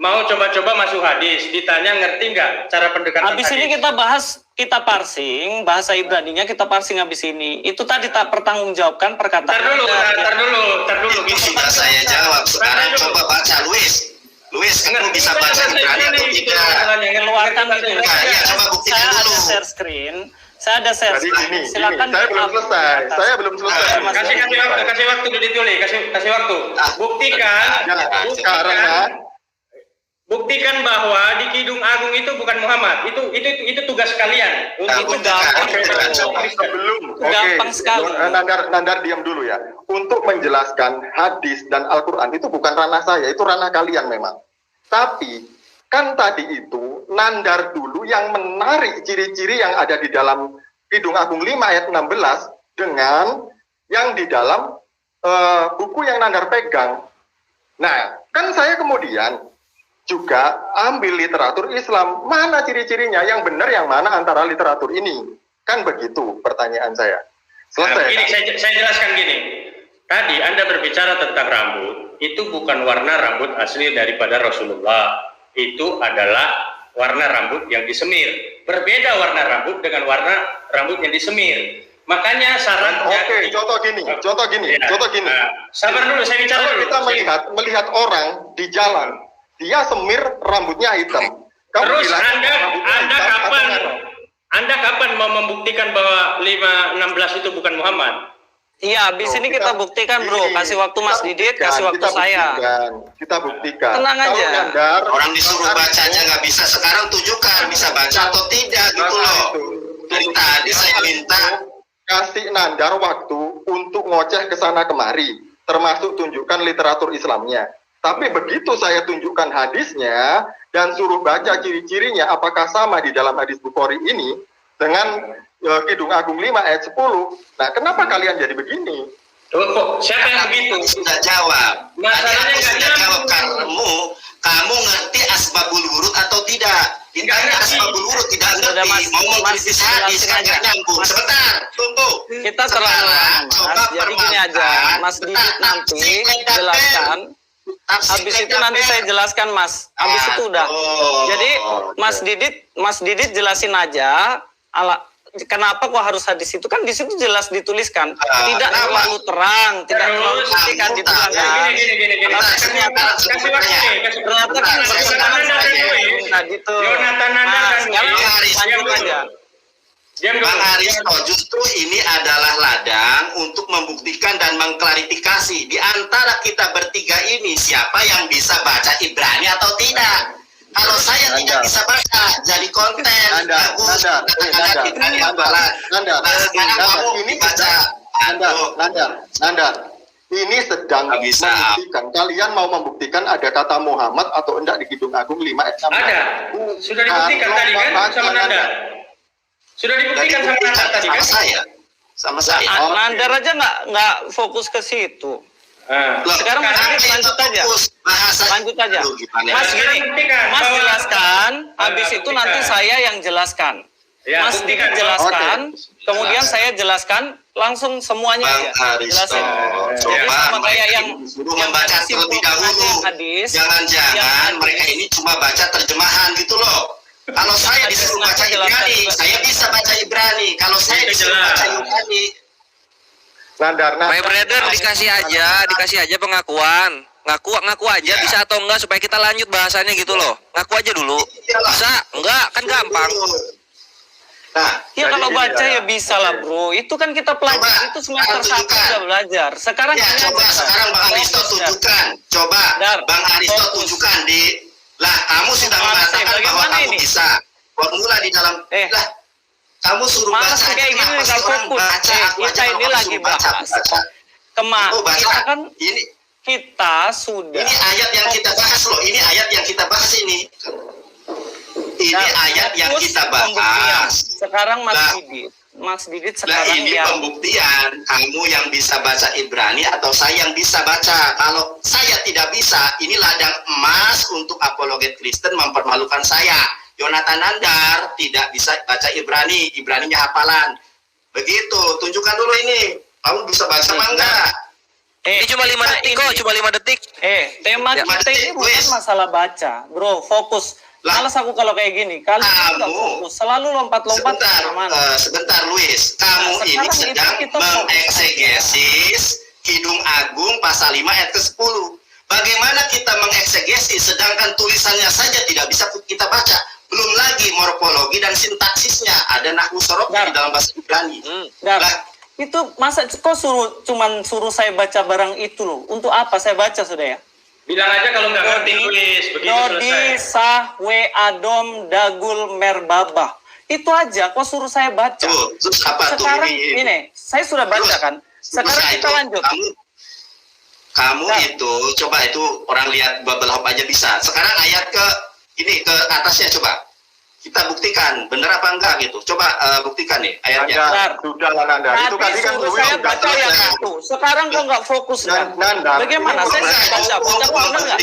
mau coba-coba masuk hadis, ditanya ngerti nggak cara pendekatan habis hadis? ini kita bahas, kita parsing bahasa Ibraninya, kita parsing habis ini. Itu tadi tak pertanggungjawabkan perkataan. Tar dulu. Itu sudah saya jawab. Sekarang coba baca Luis, kamu bisa baca Ibrani atau tidak? Keluarkan itu. Ya, coba buktikan Saya dulu. ada share screen. Saya ada share Jadi screen. Silakan. saya belum selesai. Saya belum selesai. Kasih waktu ditulis, kasih waktu. Buktikan bahwa di Kidung Agung itu bukan Muhammad. Itu tugas kalian. Itu gampang sekali. Nandar diam dulu ya. Untuk menjelaskan hadis dan Al-Quran itu bukan ranah saya, itu ranah kalian memang. Tapi kan tadi itu Nandar dulu yang menarik ciri-ciri yang ada di dalam Kidung Agung 5 ayat 16 dengan yang di dalam buku yang Nandar pegang. Nah, kan saya kemudian juga ambil literatur Islam, mana ciri-cirinya, yang benar yang mana antara literatur ini, kan begitu pertanyaan saya. Selesai. Nah, saya jelaskan gini. Tadi Anda berbicara tentang rambut, itu bukan warna rambut asli daripada Rasulullah. Itu adalah warna rambut yang disemir. Berbeda warna rambut dengan warna rambut yang disemir. Makanya syaratnya. Oke, contoh gini. Sabar dulu, saya bicara Kalau dulu. kita melihat orang di jalan, dia semir rambutnya hitam. Terus Anda kapan mau membuktikan bahwa 516 itu bukan Muhammad? Iya, habis ini kita buktikan, bro. Kasih waktu Mas Didit, kasih waktu saya. Kita buktikan. Tenang aja. Orang disuruh baca aja nggak bisa. Sekarang tunjukkan bisa baca atau tidak gitu loh. Dari tadi saya minta kasih Nandar waktu untuk ngoceh ke sana kemari, termasuk tunjukkan literatur Islamnya. Tapi begitu saya tunjukkan hadisnya dan suruh baca ciri-cirinya apakah sama di dalam hadis Bukhari ini dengan Kidung Agung 5 ayat 10. Nah, kenapa kalian jadi begini? Kok siapa yang begitu? Sudah jawab. Masalahnya Tadi nggak sudah jawab nyambung. kamu ngerti asbabul wurud atau tidak? Ditanya asbabul wurud tidak ngerti. Mau mengkritis hadis kan nggak nyambung. Sebentar, tunggu. Kita terlalu lama, Mas. Jadi gini aja, Mas Didit nanti jelaskan. Habis itu nanti saya jelaskan, Mas. Habis itu udah. Jadi Mas Didit jelasin aja kenapa kok harus hadis itu, kan di situ jelas dituliskan tidak terlalu terang, tidak terlalu putih kan dituliskan. Ternyata kan bertentangan sama gitu. Sekarang lanjut aja. Bang Aristo, justru ini adalah ladang untuk membuktikan dan mengklarifikasi di antara kita bertiga ini siapa yang bisa baca Ibrani atau tidak. Kalau saya tidak bisa baca, jadi konten bagus. Katakan Ibrani apalah. Nanda, ini sedang membuktikan. Kalian mau membuktikan ada kata Muhammad atau enggak di Kidung Agung 5 ayat 16? Ada. Sudah dibuktikan tadi kan sama Nanda. Sudah dibuktikan sama Nanda tadi kan? Sama saya. Nandar aja nggak fokus ke situ. Sekarang lanjut aja. Mas gini, Mas jelaskan, habis itu nanti saya yang jelaskan. Mas Didit jelaskan, kemudian saya jelaskan, langsung semuanya aja. Jelasin. Coba yang suruh membaca terlebih dahulu. Jangan-jangan mereka ini cuma baca terjemahan gitu loh. Kalau saya disuruh baca Ibrani, saya bisa baca Ibrani. Kalau saya disuruh baca Ibrani, Nandar, My brother dikasih aja pengakuan. Ngaku aja bisa atau enggak supaya kita lanjut bahasannya gitu loh. Ngaku aja dulu. Bisa? Enggak, kan gampang. Nah, ya kalau baca ya bisa lah, bro. Itu kan kita pelajari, itu semester 1 udah belajar. Sekarang ya, sekarang Bang Aristo tunjukkan. Coba Bang Aristo tunjukkan lah kamu sudah mengatakan bahwa kamu bisa. Formula di dalam kamu suruh baca kayak gini nggak fokus. Kita ini lagi bahas kita kan kita sudah ini ayat yang kita bahas loh, ini ayat yang kita bahas ini ayat yang kita bahas sekarang. Mas Didit sekarang ini pembuktian kamu yang bisa baca Ibrani atau saya yang bisa baca. Kalau saya tidak bisa, ini ladang emas untuk apologet Kristen mempermalukan saya. Yonatan Nandar tidak bisa baca Ibraninya hafalan. Begitu, tunjukkan dulu ini. Kamu bisa baca apa enggak? Ini cuma 5 detik kok, cuma 5 detik. Tema Ya. kita ini bukan Luis. masalah baca, bro. Fokus. Lah. Males aku kalau kayak gini. Kalian nggak Kamu. fokus, selalu lompat-lompat kemana-mana. Sebentar Luis, kamu ini sekarang sedang itu kita fokus. mengeksegesis Kidung Agung pasal 5 ayat ke-10. Bagaimana kita mengeksegesis sedangkan tulisannya saja tidak bisa kita baca? Belum lagi morfologi dan sintaksisnya, ada nahwu sorof di dalam bahasa Ibrani. Dar, Lah, itu masa kok cuman suruh saya baca barang itu loh. Untuk apa saya baca sudah ya? Bilang aja kalau nggak ngerti tulis begitu Dodi selesai. sah we adom dagul merbabah. Itu aja kok suruh saya baca. tuh, terus apa tuh Sekarang ini? ini saya sudah baca Terus, kan. Sekarang terus kita itu, lanjut. Kamu Nah. itu coba itu orang lihat bubble hop aja bisa. Sekarang ayat ke atasnya coba. Kita buktikan bener apa enggak gitu. Coba buktikan nih ayatnya. Nanda, sudah lah Nanda. Itu Tadi tadi kan suruh Luis saya sudah baca yang selesai. itu. Sekarang kok nggak fokus kan? Nanda, Bagaimana? ini Saya belum baca. selesai. Bacaku bener nggak?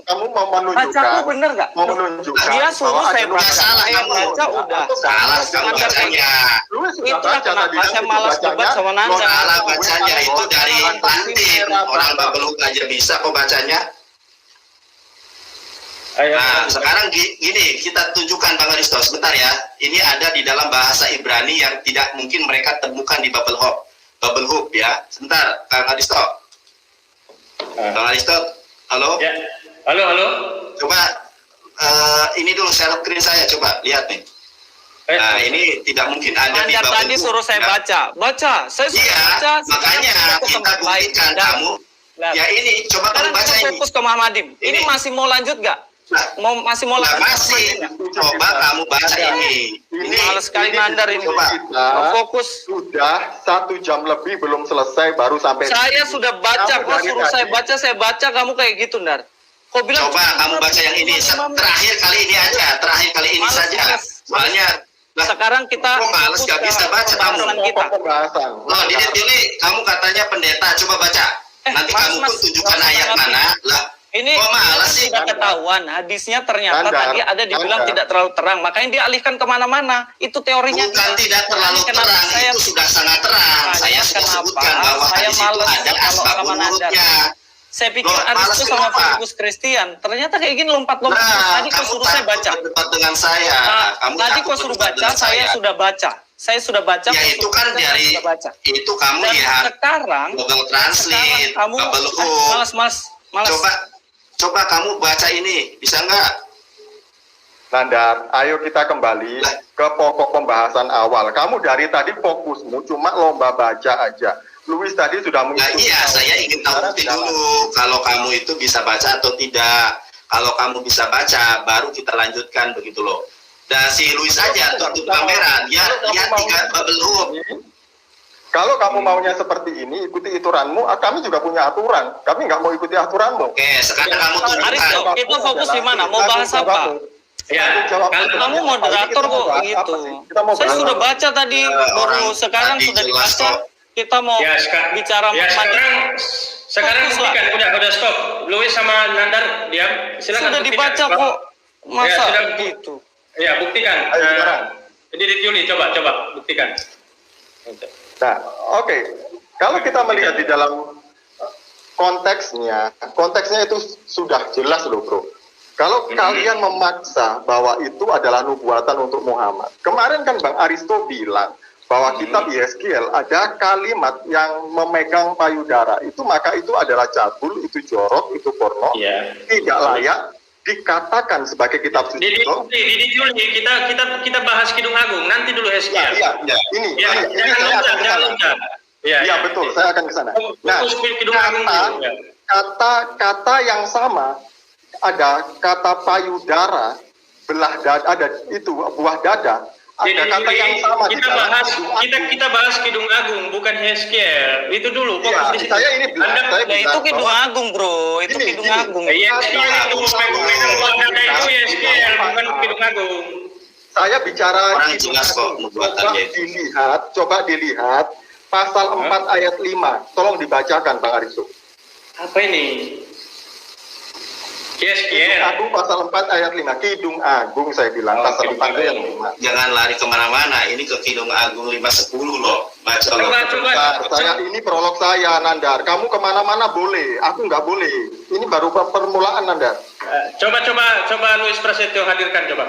Kamu mau menunjukkan. Bacaku bener nggak? Mau menunjukkan. Dia suruh bahwa saya ada baca. salah Saya kamu. baca udah. Salah kamu Nanda kayak bacanya. Luis sudah Itulah baca kenapa tadi kan, saya itu malas bacanya, debat sama Nanda. Salah bacanya itu dari Latin. Orang bubble hop aja bisa kok bacanya. Ayo. Nah, sekarang gini, kita tunjukkan Bang Aristo, sebentar ya. Ini ada di dalam bahasa Ibrani yang tidak mungkin mereka temukan di bubble hop. Bubble hop ya. Sebentar, Bang Aristo. Bang Aristo, halo? Ya. Halo. Coba ini dulu share screen saya, coba lihat nih. Nah, ini tidak mungkin ada di Anda bubble tadi hop, suruh saya ya. baca. Baca. Saya sudah Iya, baca. makanya kita buktikan kamu. Ya ini, coba kamu Sekarang baca kita ini. fokus ke Muhammadim. Ini Ini. masih mau lanjut nggak? Nah, Masih mau nah, lanjut? masih. Coba kamu baca ini. Ini Males sekali Nandar ini. Coba. kita Fokus. sudah 1 jam lebih belum selesai baru sampai. Saya sudah baca. Kamu Kok dari suruh saya tadi. baca. Kamu kayak gitu, Ndar. Kok bilang Coba kamu baca yang ini. Terakhir kali ini aja. Terakhir kali ini Males, saja. males. Soalnya, lah, sekarang kita kok males fokus gak ke bisa baca kamu. pembahasan kita. Pembahasan. loh, Dili, kamu katanya pendeta. Coba baca. Nanti Mas, kamu pun Mas, tunjukkan Mas, ayat Mas, mana. Lah, Ini kok malas sih? sudah ketahuan. Hadisnya ternyata Nandar, tadi ada dibilang Nandar. tidak terlalu terang. Makanya dia alihkan kemana-mana. Itu teorinya. Bukan tidak terlalu Ini kenapa terang, saya itu sudah sangat terang. Saya sudah kenapa sebutkan bahwa saya hadis itu males ada kalau asbab sama Nandar. urutnya. Saya pikir Loh, malas Aristus sama kenapa? Filipus Kristen. Ternyata kayak gini lompat-lompat. Nah, Tadi kok kamu suruh saya baca. berdebat dengan saya. Kamu Tadi takut kok suruh berdebat baca, dengan saya sudah baca. Saya sudah baca. Ya kok itu suruh kan baca, dari saya sudah baca. itu kamu Dan lihat sekarang Google Translate, kamu Bubble Hub. malas. Coba kamu baca ini, bisa nggak? Nandar, ayo kita kembali ke pokok pembahasan awal. Kamu dari tadi fokusmu cuma lomba baca aja. Luis tadi sudah Nah, mengikuti. iya, saya ingin tahu bukti dulu kalau kamu itu bisa baca atau tidak. Kalau kamu bisa baca, baru kita lanjutkan begitu loh. Dan si Luis aja tutup kamera, dia lihat 3 bubble hub. Kalau kamu maunya seperti ini, ikuti aturanmu. Kami juga punya aturan. Kami nggak mau ikuti aturanmu. Oke, sekarang kamu Aris, tunjukkan. kita fokus di mana? Mau bahas apa? Ya, Kamu moderator kok gitu. Saya sudah baca tadi, baru sekarang tadi sudah jelas dibaca. kok. Kita mau Ya, bicara sekarang Fokus lah. buktikan. Udah stop. Luis sama Nandar diam. Silakan sudah buktikan. dibaca kok. Masa sudah. gitu? Ya, buktikan. Ayo, sekarang. Jadi Yuli, coba buktikan. Nah, oke. Kalau kita melihat di dalam konteksnya itu sudah jelas loh, bro. Kalau kalian memaksa bahwa itu adalah nubuatan untuk Muhammad. Kemarin kan Bang Aristo bilang bahwa kitab Yeskiel ada kalimat yang memegang payudara. Itu maka itu adalah cabul, itu jorok, itu porno. Iya. Tidak layak dikatakan sebagai kitab suci. Di Juli kita bahas Kidung Agung. Nanti dulu Heskia. Iya. Ini saya akan ke sana. Iya, betul. Saya akan ke sana. Nah, Kidung Agung dulu. Ya. kata yang sama ada kata payudara, belah dada, ada itu buah dada. Ada kata yang sama di dalam kita bahas Kidung Agung, bukan Heskia. Itu dulu. Iya, Fokus di situ. saya ini bilang, Anda- saya Ya itu bilang Kidung bahwa- Agung, bro. Itu Gini, Kidung gini. Agung. Iya, itu megang buah dada itu Heskia, bukan Kidung Agung. Saya bicara Orang Kidung jelas kok Agung. nubuatannya itu. Coba dilihat pasal 4 ayat 5. Tolong dibacakan Bang Aristo. Apa ini? Yes. Agung pasal 4 ayat 5. Kidung Agung saya bilang pasal 4 ayat 5. Jangan lari kemana-mana. Ini ke Kidung Agung 510 loh. Baca loh. Bentar, ini prolog saya, Nandar. Kamu kemana-mana boleh, aku nggak boleh. Ini baru permulaan, Nandar. Coba Luis Prasetyo hadirkan coba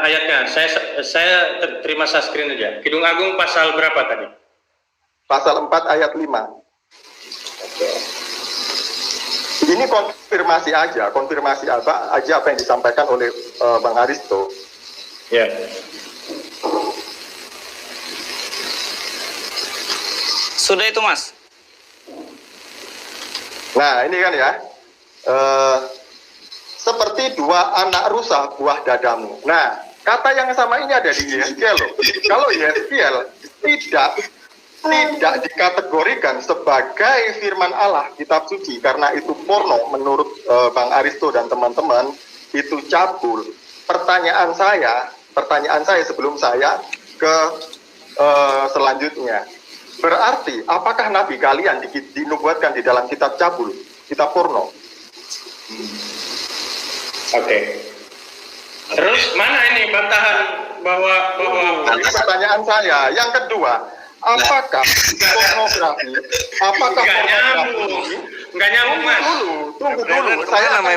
ayatnya. Saya terima screen aja. Kidung Agung pasal berapa tadi? Pasal 4 ayat 5. Ini konfirmasi apa yang disampaikan oleh Bang Aristo. Ya. Sudah itu, Mas. Nah, ini kan ya. Seperti dua anak rusa buah dadamu. Nah, kata yang sama ini ada di Yeskiel loh. Kalau Yeskiel tidak dikategorikan sebagai firman Allah kitab suci karena itu porno menurut Bang Aristo dan teman-teman, itu cabul. Pertanyaan saya sebelum saya ke selanjutnya, berarti apakah nabi kalian dinubuatkan di dalam kitab cabul, kitab porno? Oke. Terus mana ini bantahan bahwa Ini pertanyaan saya. Yang kedua, apakah pornografi? Nggak nyambung, Mas. Tunggu dulu. Saya akan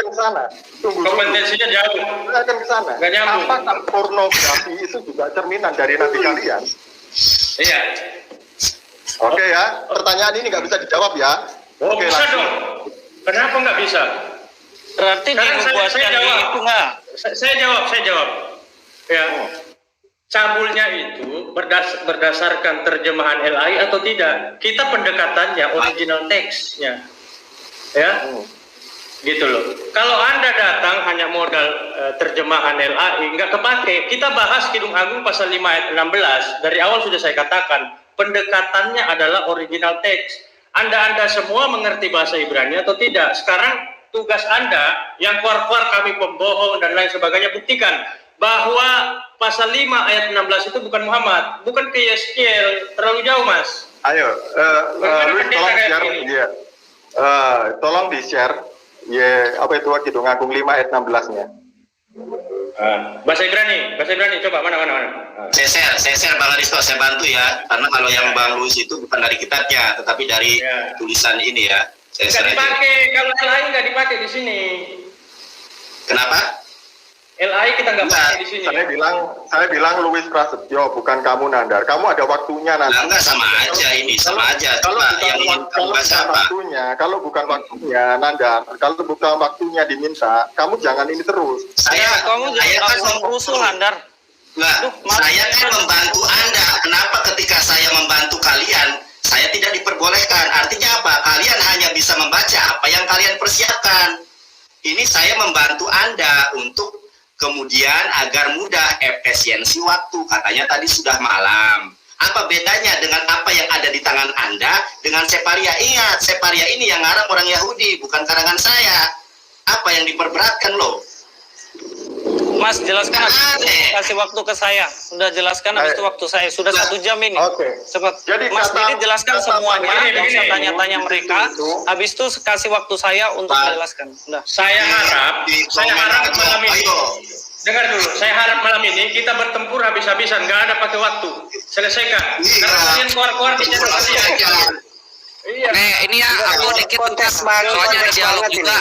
ke sana. Tunggu dulu. Kompetensinya jauh. Saya akan ke sana. Nggak nyambung. Apakah pornografi itu juga cerminan dari nabi kalian? Iya. Oke ya. Pertanyaan ini nggak bisa dijawab ya. Oh, Oke, bisa lanjut. dong. Kenapa nggak bisa? Berarti dinubuatkan di itu nggak? Saya jawab. Ya. Cabulnya itu berdasarkan terjemahan LAI atau tidak? Kita pendekatannya original teksnya. Ya. Gitu loh. Kalau Anda datang hanya modal terjemahan LAI, nggak kepake. Kita bahas Kidung Agung pasal 5 ayat 16. Dari awal sudah saya katakan, pendekatannya adalah original teks. Anda semua mengerti bahasa Ibrani atau tidak? Sekarang tugas Anda yang keluar-keluar kami pembohong dan lain sebagainya, buktikan bahwa pasal 5 ayat 16 itu bukan Muhammad, bukan ke Yeskiel, terlalu jauh, Mas. Ayo, Luis tolong share. Iya. Tolong di-share. Apa itu Kidung Agung 5 ayat 16-nya. Bahasa Ibrani, coba mana. Saya share Bang Aristo, saya bantu ya. Karena kalau yang Bang Luis itu bukan dari kitabnya, tetapi dari tulisan ini ya. Nggak dipakai, kalau LAI nggak dipakai di sini. Kenapa? LAI kita nggak pakai di sini. Saya bilang Luis Prasetyo, bukan kamu, Nandar. Kamu ada waktunya nanti. Nah, enggak, sama aja ini, sama aja. Coba yang ingin kamu bahas apa? Kalau bukan waktunya, Nandar, kalau bukan waktunya diminta, kamu jangan ini terus. Kamu jangan rusuh, Nandar. Nah, saya kan membantu Anda. Kenapa ketika saya membantu kalian, saya tidak diperbolehkan? Artinya apa? Kalian hanya bisa membaca apa yang kalian persiapkan. Ini saya membantu Anda untuk kemudian agar mudah efisiensi waktu. Katanya tadi sudah malam. Apa bedanya dengan apa yang ada di tangan Anda dengan Separia? Ingat, Separia ini yang ngarang orang Yahudi, bukan karangan saya. Apa yang diperberatkan loh? Mas, jelaskan kasih waktu ke saya. Sudah jelaskan habis itu waktu saya. Sudah 1 jam ini. Oke. Cepat. Jadi Mas Didit jelaskan semuanya. Jangan usah tanya-tanya mereka. Habis itu kasih waktu saya untuk menjelaskan. Sudah. Saya harap malam ini. Dengar dulu, saya harap malam ini kita bertempur habis-habisan, nggak ada pakai waktu. Selesaikan. Karena kalian keluar-keluar di channel kalian. Iya. Ini ya aku dikit soalnya ada dialog juga.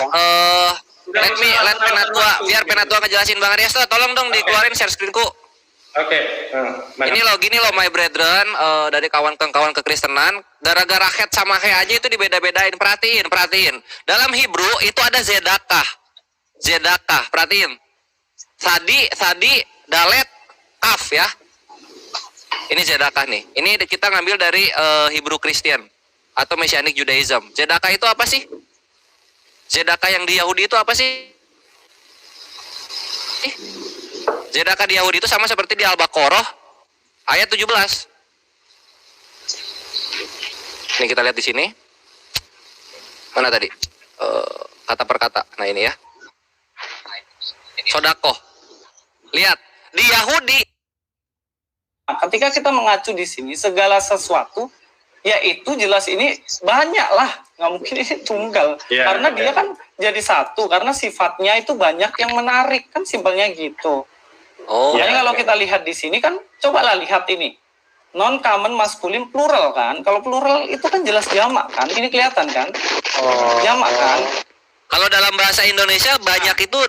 Let Penatua, biar Penatua ngejelasin Bang Aristo, tolong dong dikeluarin share screenku. Oke. Ini loh, gini loh my brethren, dari kawan-kawan kekristenan, gara-gara het sama he aja itu dibeda-bedain. Perhatiin. Dalam Hebrew itu ada zedakah, perhatiin. Sadi, dalet, kaf ya. Ini zedakah nih. Ini kita ngambil dari Hebrew Christian atau Messianic Judaism. Zedakah itu apa sih? Zedakah yang di Yahudi itu apa sih? Zedakah di Yahudi itu sama seperti di Al-Baqarah ayat 17. Ini kita lihat di sini. Mana tadi? Kata per kata. Nah ini ya. Sodakoh. Lihat, di Yahudi. Ketika kita mengacu di sini segala sesuatu, yaitu jelas ini banyaklah nggak mungkin ini tunggal. Iya, Karena iya. dia kan jadi satu, karena sifatnya itu banyak yang menarik, kan simpelnya gitu. Oh, Iya. Makanya kalau kita lihat di sini kan, cobalah lihat ini. Non-common maskulin plural kan. Kalau plural itu kan jelas jamak kan. Ini kelihatan kan. Jamak kan. kalau dalam bahasa Indonesia banyak itu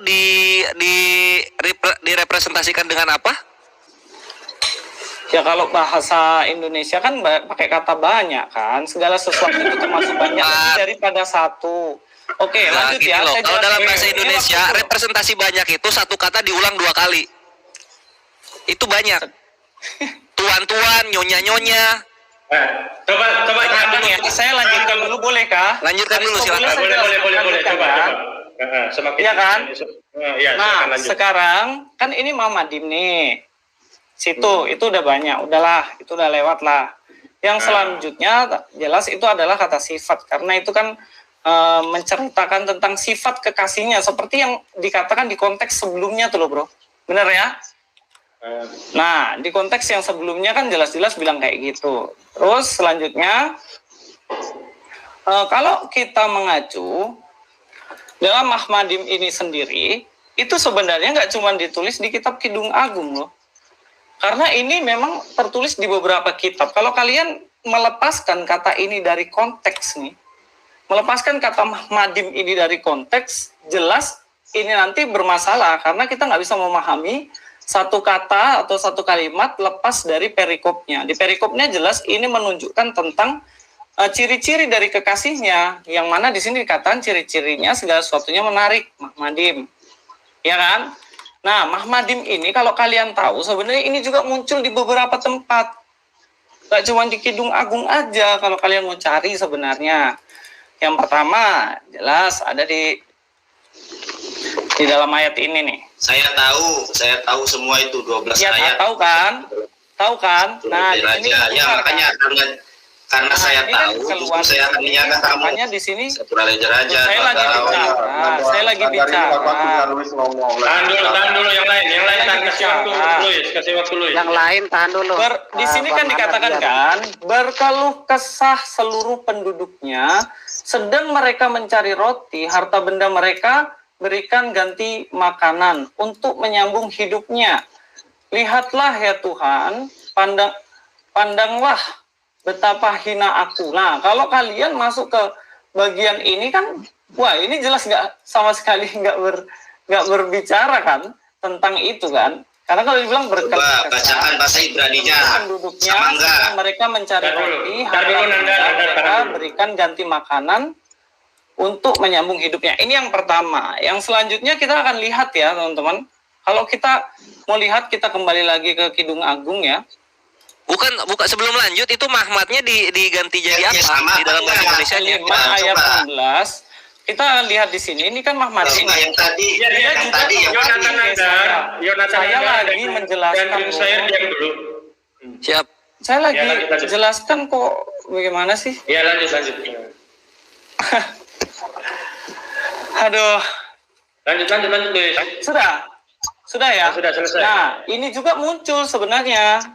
direpresentasikan dengan apa? Ya kalau bahasa Indonesia kan pakai kata banyak kan. Segala sesuatu itu termasuk banyak lebih daripada satu. Oke, Nah, lanjut gini ya. loh, Saya kalau dalam jelaskan. bahasa Ini Indonesia waktu itu. representasi banyak itu satu kata diulang 2 kali. Itu banyak. Tuan-tuan, nyonya-nyonya. Nah, coba Sekarang ya, saya lanjutkan dulu boleh kah? Lanjutkan dulu, Kalau silakan. saya boleh jelaskan, coba. kan? Semakin Iya kan? Iya, Nah, silakan lanjut. sekarang kan ini Mamadim nih. Situ, itu udah banyak. Udahlah, itu udah lewat lah. Yang selanjutnya jelas itu adalah kata sifat. Karena itu kan menceritakan tentang sifat kekasihnya. Seperti yang dikatakan di konteks sebelumnya tuh loh bro. Bener ya? Nah, di konteks yang sebelumnya kan jelas-jelas bilang kayak gitu. Terus selanjutnya, kalau kita mengacu dalam Mahmadim ini sendiri, itu sebenarnya nggak cuma ditulis di kitab Kidung Agung loh. Karena ini memang tertulis di beberapa kitab. Kalau kalian melepaskan kata ini dari konteks nih, melepaskan kata Mahmadim ini dari konteks, jelas ini nanti bermasalah karena kita nggak bisa memahami satu kata atau satu kalimat lepas dari perikopnya. Di perikopnya jelas ini menunjukkan tentang ciri-ciri dari kekasihnya, yang mana di sini dikatakan ciri-cirinya segala sesuatunya menarik, Mahmadim. Ya kan? Nah, Mahmadim ini kalau kalian tahu sebenarnya ini juga muncul di beberapa tempat. Gak cuma di Kidung Agung aja kalau kalian mau cari sebenarnya. Yang pertama jelas ada di dalam ayat ini nih. Saya tahu semua itu 12 Ya, ayat. tahu kan? Tahu kan? Nah, di sini Raja. Ya, makanya karena saya ini kan tahu, keluar justru saya akan menjaga kamu. makanya di sini Surah Raja-Raja. saya lagi bicara. Saya lagi bicara. Tahan dulu yang lain kasih waktu Luis. Yang lain tahan dulu. Di sini kan dikatakan kan, berkeluh kesah seluruh penduduknya, sedang mereka mencari roti, harta benda mereka berikan ganti makanan untuk menyambung hidupnya. Lihatlah ya Tuhan, pandanglah betapa hina aku. Nah, kalau kalian masuk ke bagian ini kan, wah ini jelas nggak sama sekali nggak berbicara kan tentang itu kan. Karena kalau dibilang berkeluh Coba bacakan bahasa Ibraninya. penduduknya Sama enggak? sedang mereka mencari Tar dulu, roti, tar dulu, Nanda, mereka berikan ganti makanan untuk menyambung hidupnya. Ini yang pertama. Yang selanjutnya kita akan lihat ya teman-teman. Kalau kita mau lihat, kita kembali lagi ke Kidung Agung ya. Bukan sebelum lanjut itu Mahmadnya diganti jadi Ya, apa sama. di dalam bahasa Indonesia? Lima Coba. ayat 16. Kita lihat di sini. Ini kan Mahmad. Tahu nggak yang tadi? Ya, Dia yang juga tadi yang Yonatan Nandar, Saya lagi menjelaskan. Dan saya diam dulu. Siap. Saya lagi Ya, lanjut. jelaskan kok bagaimana sih. Ya lanjut. Aduh. Lanjut Luis. Sudah ya? Sudah selesai. Nah, ini juga muncul sebenarnya.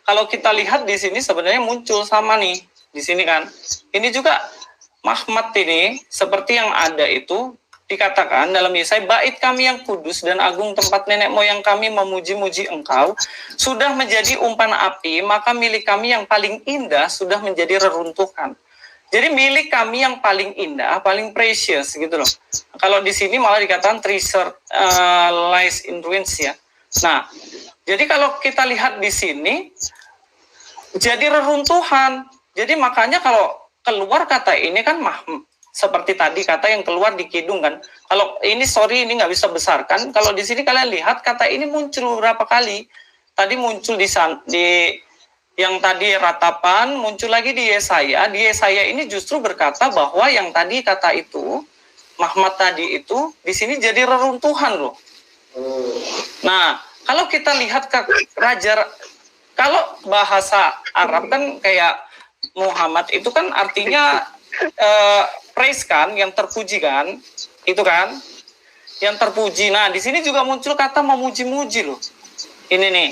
Kalau kita lihat di sini sebenarnya muncul sama nih. Di sini kan. Ini juga Mahmad ini seperti yang ada itu dikatakan dalam Yesaya, bait kami yang kudus dan agung tempat nenek moyang kami memuji-muji engkau sudah menjadi umpan api, maka milik kami yang paling indah sudah menjadi reruntuhan. Jadi milik kami yang paling indah, paling precious gitu loh. Kalau di sini malah dikatakan treasure lies in ruins ya. Nah, jadi kalau kita lihat di sini jadi reruntuhan. Jadi makanya kalau keluar kata ini kan seperti tadi kata yang keluar di Kidung kan. Kalau ini ini nggak bisa besarkan. Kalau di sini kalian lihat kata ini muncul berapa kali. Tadi muncul di yang tadi ratapan, muncul lagi di Yesaya. Di Yesaya ini justru berkata bahwa yang tadi kata itu, Mahmad tadi itu, di sini jadi reruntuhan loh. Nah, kalau kita lihat ke kalau bahasa Arab kan kayak Muhammad itu kan artinya praise kan, yang terpuji kan, itu kan, yang terpuji. Nah, di sini juga muncul kata memuji-muji loh. Ini nih.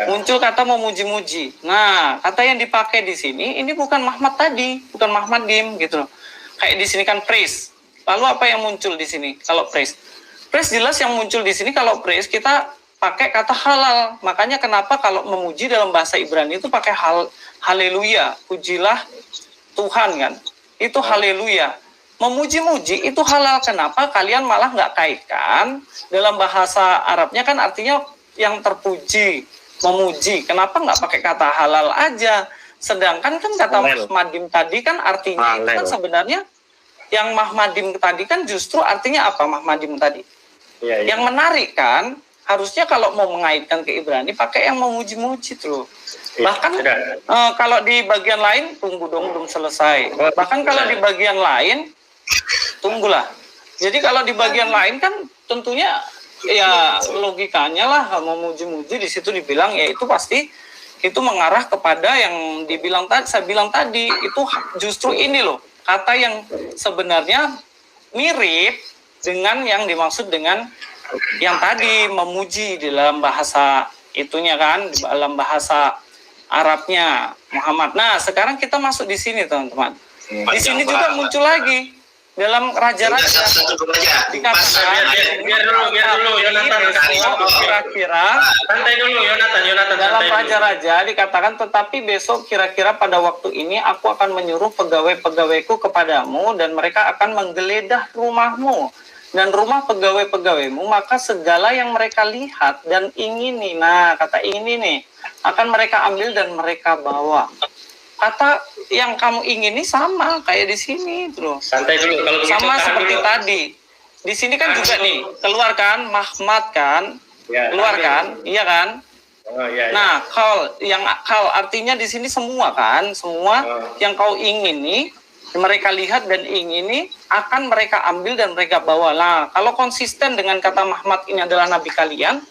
Muncul kata memuji-muji. Nah, kata yang dipakai di sini ini bukan Mahmad tadi, bukan Mahmadim gitu loh. Kayak di sini kan praise. Lalu apa yang muncul di sini kalau praise? Praise jelas yang muncul di sini kalau praise kita pakai kata halal. Makanya kenapa kalau memuji dalam bahasa Ibrani itu pakai haleluya, pujilah Tuhan kan. Itu haleluya. Memuji-muji itu halal. Kenapa kalian malah nggak kaitkan? Dalam bahasa Arabnya kan artinya yang terpuji, memuji. Kenapa nggak pakai kata halal aja? Sedangkan kan kata mahmadim tadi kan artinya itu kan sebenarnya yang mahmadim tadi kan justru artinya apa mahmadim tadi? Ya, ya. Yang menarik kan harusnya kalau mau mengaitkan ke Ibrani pakai yang memuji-muji tuh. Bahkan kalau di bagian lain tunggu dong belum selesai. Bahkan kalau di bagian lain tunggulah. Jadi kalau di bagian lain kan tentunya ya logikanya lah memuji-muji di situ dibilang ya itu pasti itu mengarah kepada yang dibilang tadi saya bilang tadi itu justru ini loh kata yang sebenarnya mirip dengan yang dimaksud dengan yang tadi memuji dalam bahasa itunya kan dalam bahasa Arabnya Muhammad. Nah sekarang kita masuk di sini teman-teman. Di sini juga muncul lagi dalam raja-raja dikatakan biar dulu Yonatan kira-kira santai dulu Yonatan dalam raja-raja dikatakan tetapi besok kira-kira pada waktu ini aku akan menyuruh pegawai-pegawaiku kepadamu dan mereka akan menggeledah rumahmu dan rumah pegawai-pegawaimu maka segala yang mereka lihat dan ingini nah kata ingini nih akan mereka ambil dan mereka bawa. Kata yang kamu ingini sama kayak di sini terus. Santai dulu kalau begitu. Sama seperti dulu. tadi. Di sini kan juga nih keluar kan Mahmad kan? Ya, keluar kan? Iya kan? Oh, iya, iya. Nah, kal artinya di sini semua kan? Semua yang kau ingini mereka lihat dan ingini akan mereka ambil dan mereka bawa. Lah, kalau konsisten dengan kata Mahmad ini adalah nabi kalian,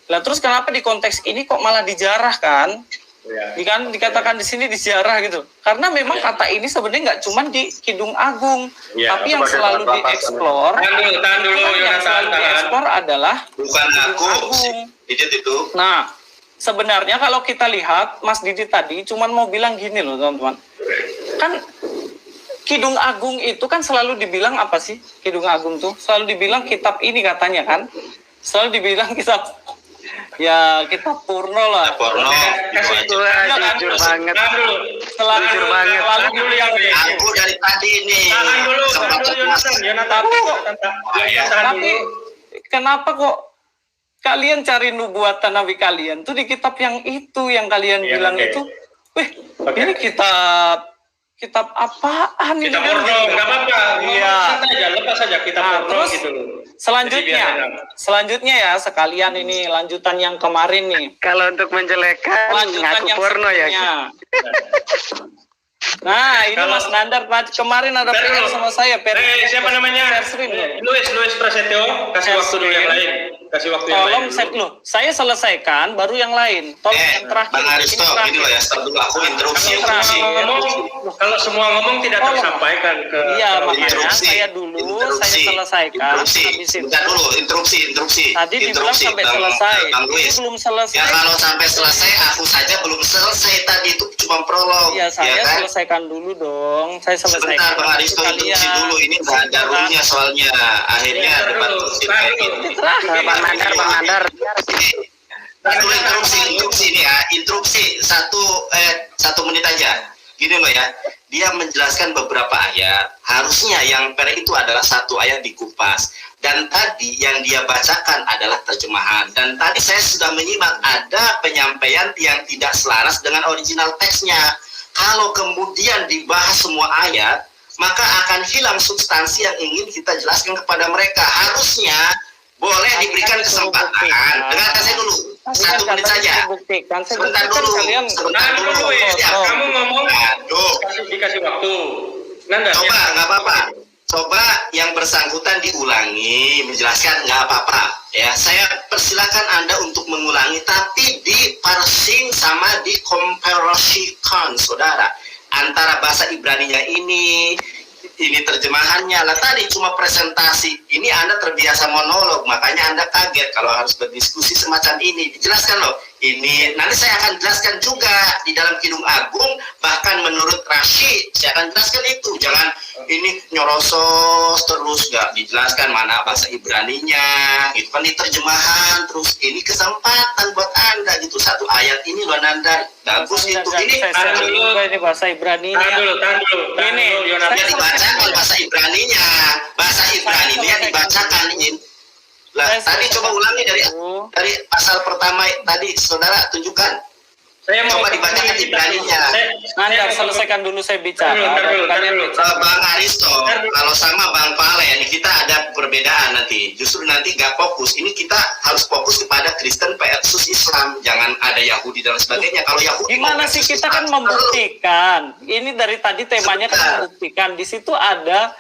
lah terus kenapa di konteks ini kok malah dijarah kan? Ya. Dikatakan di sini dijarah gitu. Karena memang kata ini sebenarnya nggak cuma di Kidung Agung, Ya, tapi yang selalu dieksplor, tahan dulu, yang selalu dieksplor adalah bukan Agung. Itu. Nah, sebenarnya kalau kita lihat Mas Didi tadi cuman mau bilang gini loh teman-teman. Kan Kidung Agung itu kan selalu dibilang apa sih? Kidung Agung tuh selalu dibilang kitab ini katanya kan. Selalu dibilang kitab ya kitab Purno lah. Purno. Jujur banget. Jujur banget. Lalu dulu yang Aku dari tadi ini. Tahan dulu Yonatan. Tapi kenapa kok kalian cari nubuatan nabi kalian tuh di kitab yang itu yang kalian bilang itu? Wih, ini kitab apaan ini? Kitab Purno, nggak apa-apa. Iya. Santai aja, lepas aja kitab Purno terus gitu loh. Selanjutnya ya sekalian ini lanjutan yang kemarin nih. Kalau untuk menjelekkan Lanjutan ngaku yang porno ya. sebelumnya. Nah, ini Kalau- Mas Nandar kemarin ada PR sama saya. Siapa namanya? Luis Prasetyo, kasih waktu dulu yang lain. Tolong set loh. Saya selesaikan, baru yang lain. Tolong yang terakhir. Bang Aristo, Ini terakhir. gini loh ya, stop dulu aku interupsi. Kalau semua ngomong tidak Tolong. tersampaikan ke Iya, ke makanya audiens. saya dulu, saya selesaikan. Habis itu. Bentar dulu, interupsi. Tadi dibilang sampai selesai. Bang Ini Luis. belum selesai. Ya kalau sampai selesai, aku saja belum selesai. Tadi itu cuma prolog. Iya, saya ya kan? selesaikan dulu dong. Saya selesaikan. Sebentar Bang Aristo, interupsi dulu. Ini nggak ada rule-nya soalnya. Akhirnya Bentar debat dulu. kursi Tahan lagi. dulu. Bang Nandar. Dulu interupsi ini ya, interupsi satu menit aja. Gini loh ya, dia menjelaskan beberapa ayat. Harusnya yang per itu adalah satu ayat dikupas. Dan tadi yang dia bacakan adalah terjemahan. Dan tadi saya sudah menyimak ada penyampaian yang tidak selaras dengan original teksnya. Kalau kemudian dibahas semua ayat, maka akan hilang substansi yang ingin kita jelaskan kepada mereka. Harusnya boleh diberikan kesempatan. Dengarkan saya dulu, satu menit saja. Sebentar dulu. Ya, kamu ngomong, Aduh. dikasih waktu. Nanda, Coba, ya. nggak apa-apa. Coba yang bersangkutan diulangi, menjelaskan nggak apa-apa. Ya, saya persilakan Anda untuk mengulangi, tapi diparsing sama dikomparasikan, saudara. Antara bahasa Ibraninya ini terjemahannya lah. Tadi cuma presentasi. Ini Anda terbiasa monolog, makanya Anda kaget kalau harus berdiskusi semacam ini. Dijelaskan loh. ini nanti saya akan jelaskan juga di dalam Kidung Agung, bahkan menurut Rashid saya akan jelaskan itu. Jangan ini nyorosos terus nggak dijelaskan mana bahasa Ibraninya, itu kan di terjemahan terus. Ini kesempatan buat Anda gitu, satu ayat ini loh Nandar bagus itu. Ini ini bahasa Ibrani Tahan dulu, Ini, Yonatan. yang dibacakan bahasa Ibraninya, bahasa Ibraninya dibacakan ini. Lah, tadi coba ulangi dari pasal pertama tadi, saudara tunjukkan. Saya mau Coba dibacakan Ibraninya. Nandar, selesaikan dulu saya bicara. Tar dulu. Bang Aristo, kalau sama Bang Palen, kita ada perbedaan nanti. Justru nanti nggak fokus. Ini kita harus fokus kepada Kristen versus Islam. Jangan ada Yahudi dan sebagainya. Kalau Yahudi Gimana sih, kita kan membuktikan. Ini dari tadi temanya kan membuktikan. Di situ ada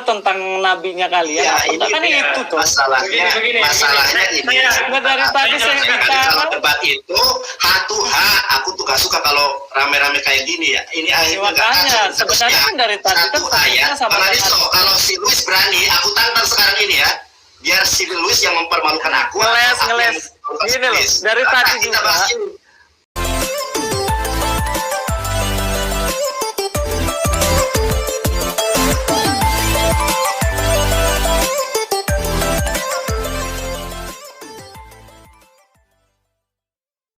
tentang nabinya kalian. Ya, ini kan itu tuh. masalahnya Begini. masalahnya ini. Nggak, dari tadi saya bicara. Kalau debat itu hatu hak, aku tuh gak suka kalau rame-rame kayak gini ya. Ini akhirnya gak Makanya, sebenarnya kan dari tadi satu kan ayat. sama Bang Aristo, kalau si Luis berani, aku tantang sekarang ini ya. Biar si Luis yang mempermalukan aku. Ngeles. atau aku yang mempermalukan Gini loh, Luis. dari Nah, tadi kita juga. bahas ini.